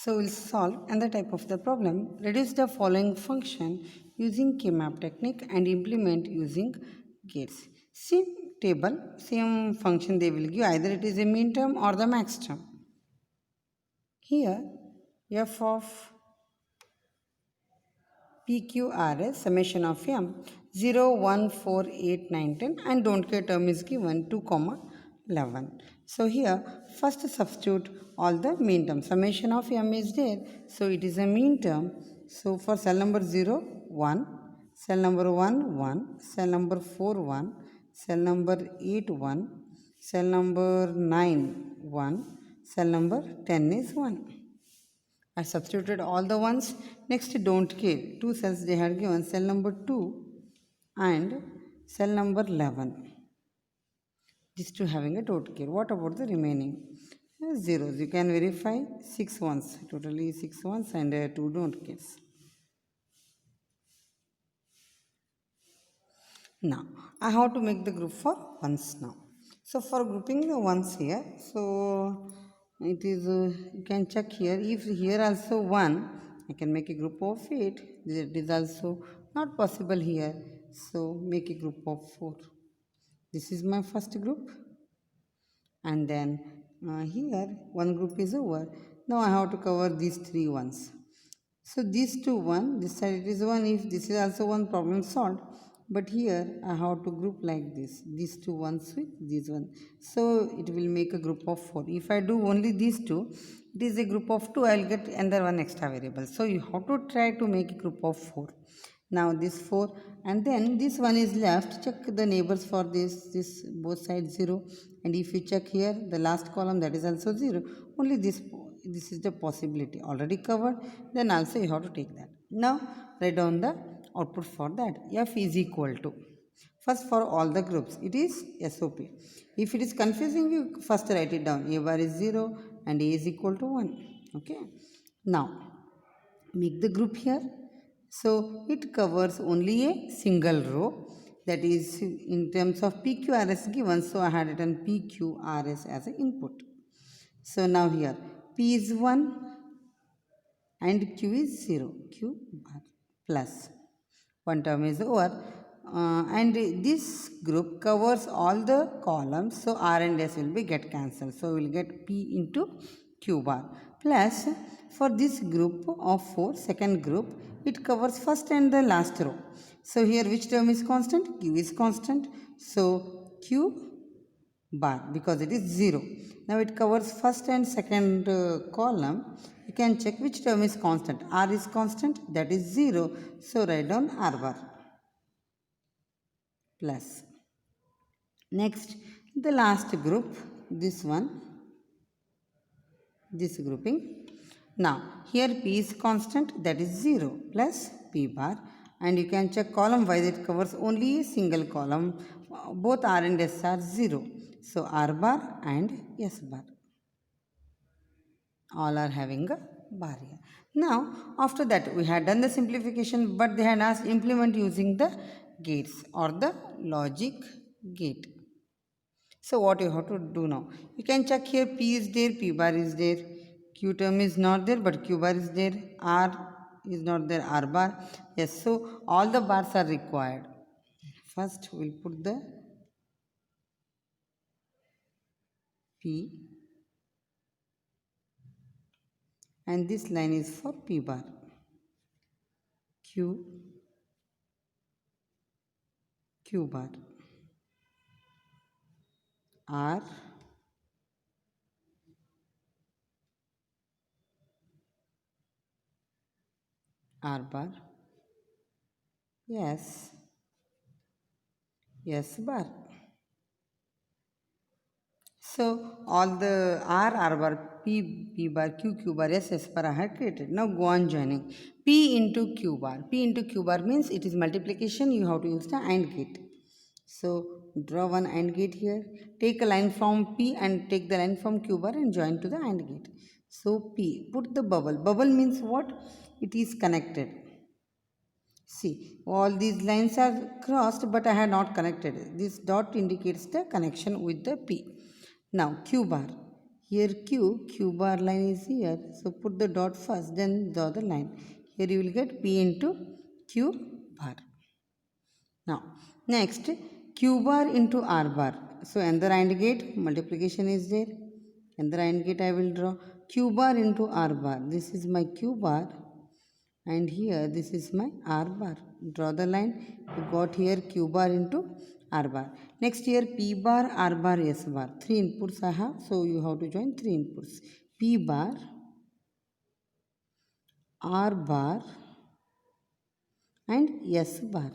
So we'll solve another type of the problem. Reduce the following function using K-map technique and implement using gates. Same table, same function they will give. Either it is a mean term or the max term. Here f of PQRS summation of m 0, 1, 4, 8, 9, 10 and don't care term is given 2, 11. So here first substitute all the mean term. Summation of m is there. So it is a mean term. So for cell number 0, 1, cell number 1, 1, cell number 4, 1, cell number 8, 1, cell number 9, 1, cell number 10 is 1. I substituted all the ones. Next, don't care. Two cells they had given, cell number 2 and cell number 11. These two having a don't care. What about the remaining? Zeros. You can verify 6 ones. Totally 6 ones and 2 don't cares. Now, I have to make the group for ones now. So, for grouping the ones here, so it is, you can check here, if here also 1, I can make a group of 8, it is also not possible here, so make a group of 4. This is my first group and then here one group is over. Now I have to cover these 3 ones. So these two 1, this side it is 1, if this is also 1, problem solved. But here I have to group like this, these two ones with these one. So it will make a group of 4. If I do only these two, it is a group of 2, I will get another one extra variable. So you have to try to make a group of 4. Now this 4 and then this one is left, check the neighbors for this both sides 0 and if you check here the last column that is also 0, only this is the possibility already covered, then also you have to take that. Now write down the output for that. F is equal to, first for all the groups it is SOP. If it is confusing you first write it down, A bar is 0 and A is equal to 1. Okay. Now make the group here. So it covers only a single row, that is in terms of PQRS given, so I had written PQRS as an input. So now here P is 1 and Q is 0, Q bar plus. One term is over and this group covers all the columns, so R and S will be get cancelled. So we will get P into Q bar plus for this group of 4, second group, it covers first and the last row. So here which term is constant? Q is constant. So Q bar because it is 0. Now it covers first and second column. You can check which term is constant. R is constant, that is 0. So write down R bar plus. Next, the last group, this one, this grouping. Now here P is constant, that is 0 plus P bar and you can check column wise, it covers only a single column. Both R and S are 0. So R bar and S bar. All are having a bar here. Now after that we had done the simplification, but they had asked implement using the gates or the logic gate. So what you have to do now? You can check here P is there, P bar is there, Q term is not there but Q bar is there, R is not there, R bar. Yes, so all the bars are required. First we will put the P and this line is for P bar, Q, Q bar, R, R bar, yes, yes bar. So all the R bar, P bar, Q bar, S bar I had created. Now go on joining. P into Q bar. P into Q bar means it is multiplication. You have to use the AND gate. So draw one AND gate here. Take a line from P and take the line from Q bar and join to the AND gate. So P, put the bubble. Bubble means what? It is connected. See, all these lines are crossed but I had not connected. This dot indicates the connection with the P. Now Q bar. Here Q bar line is here. So put the dot first, then draw the line. Here you will get P into Q bar. Now, next Q bar into R bar. So another AND gate, multiplication is there. Another AND gate I will draw. Q bar into R bar. This is my Q bar. And here this is my R bar. Draw the line. You got here Q bar into R bar. Next here P bar, R bar, S bar. 3 inputs I have. So you have to join 3 inputs. P bar, R bar and S bar.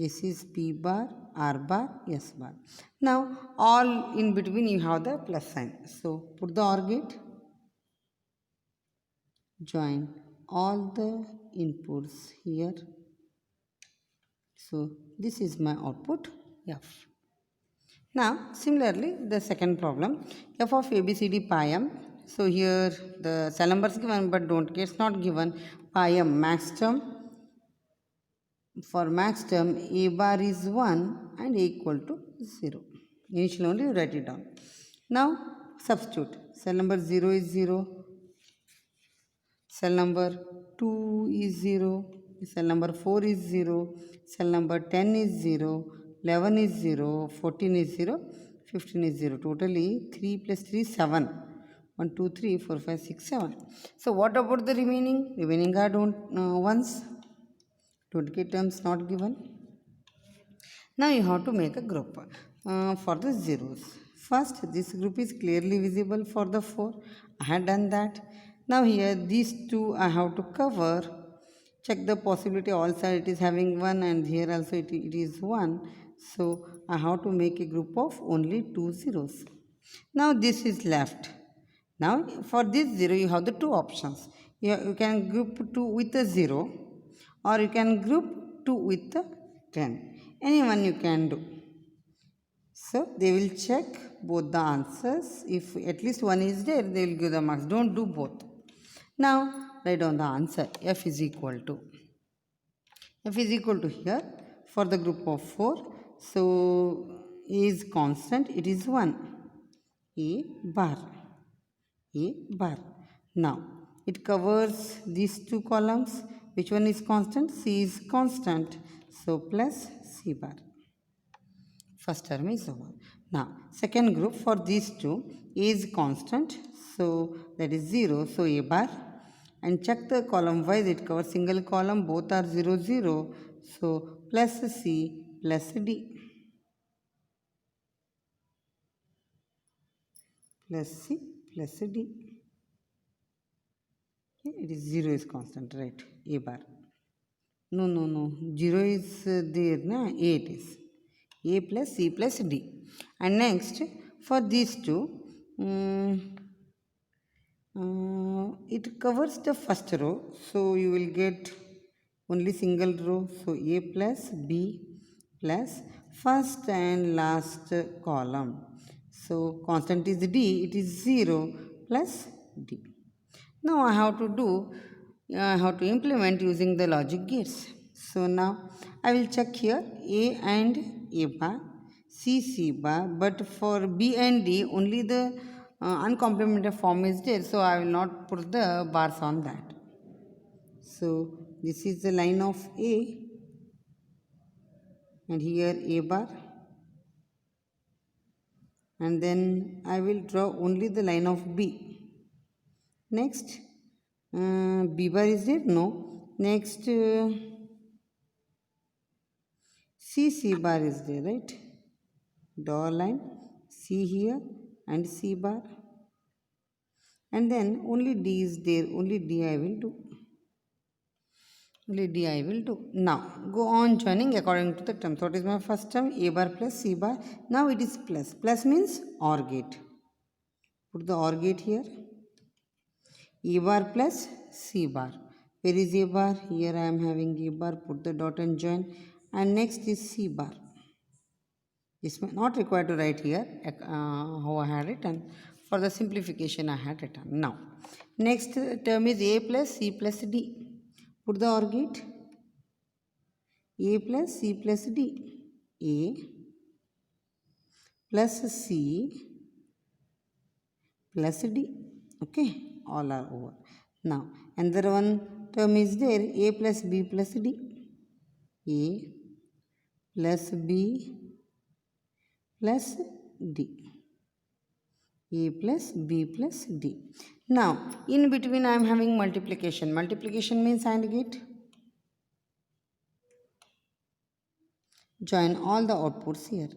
This is P bar, R bar, S bar. Now all in between you have the plus sign. So put the OR gate. Join all the inputs here. So this is my output F. Now similarly the second problem, F of ABCD pi m. So here the cell number is given but don't get, it's not given. Pi m max term. For max term A bar is 1 and A equal to 0. Initially only you write it down. Now substitute. Cell number 0 is 0. Cell number 2 is 0. Cell number 4 is 0. Cell number 10 is 0. 11 is 0. 14 is 0. 15 is 0. Totally 3 plus 3 is 7. 1, 2, 3, 4, 5, 6, 7. So what about the remaining? Remaining are ones. Don't get terms not given. Now you have to make a group for the zeros. First, this group is clearly visible for the 4. I had done that. Now here these two I have to cover. Check the possibility all side it is having 1 and here also it is 1. So I have to make a group of only 2 zeros. Now this is left. Now for this 0 you have the two options. You can group 2 with a 0 or you can group 2 with a 10. Anyone you can do. So they will check both the answers. If at least one is there, they will give the marks. Don't do both. Now write down the answer. F is equal to here for the group of 4. So A is constant. It is 1. A bar. Now it covers these two columns. Which one is constant? C is constant. So plus C bar. First term is over. Now second group for these two, A is constant. So that is 0. So A bar. And check the column wise, it covers single column, both are 0, 0. So plus C plus D. Plus C plus D. Okay, it is 0 is constant, right? A bar. No. 0 is there, na? A it is. A plus C plus D. And next, for these two, it covers the first row. So you will get only single row. So A plus B plus first and last column. So constant is D. It is 0 plus D. Now I have to implement using the logic gates. So now I will check here A and A bar, C bar, but for B and D only the uncomplemented form is there, so I will not put the bars on that. So this is the line of A and here A bar, and then I will draw only the line of B. Next B bar is there? No. Next C bar is there, right? Draw line C here and C bar, and then only D is there. Only D I will do. Now go on joining according to the terms. What is my first term? A bar plus C bar. Now it is plus. Plus means OR gate. Put the OR gate here. A bar plus C bar. Where is A bar? Here I am having A bar. Put the dot and join. And next is C bar. This may not required to write here how I had written. For the simplification I had written. Now next term is A plus C plus D. Put the OR gate. A plus C plus D. A plus C plus D. Okay, all are over. Now, another one term is there, A plus B plus D. A plus B plus D. A plus B plus D. Now, in between I am having multiplication. Multiplication means AND gate. Join all the outputs here.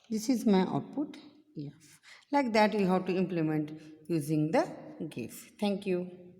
This is my output F. Like that we have to implement using the GIF. Thank you.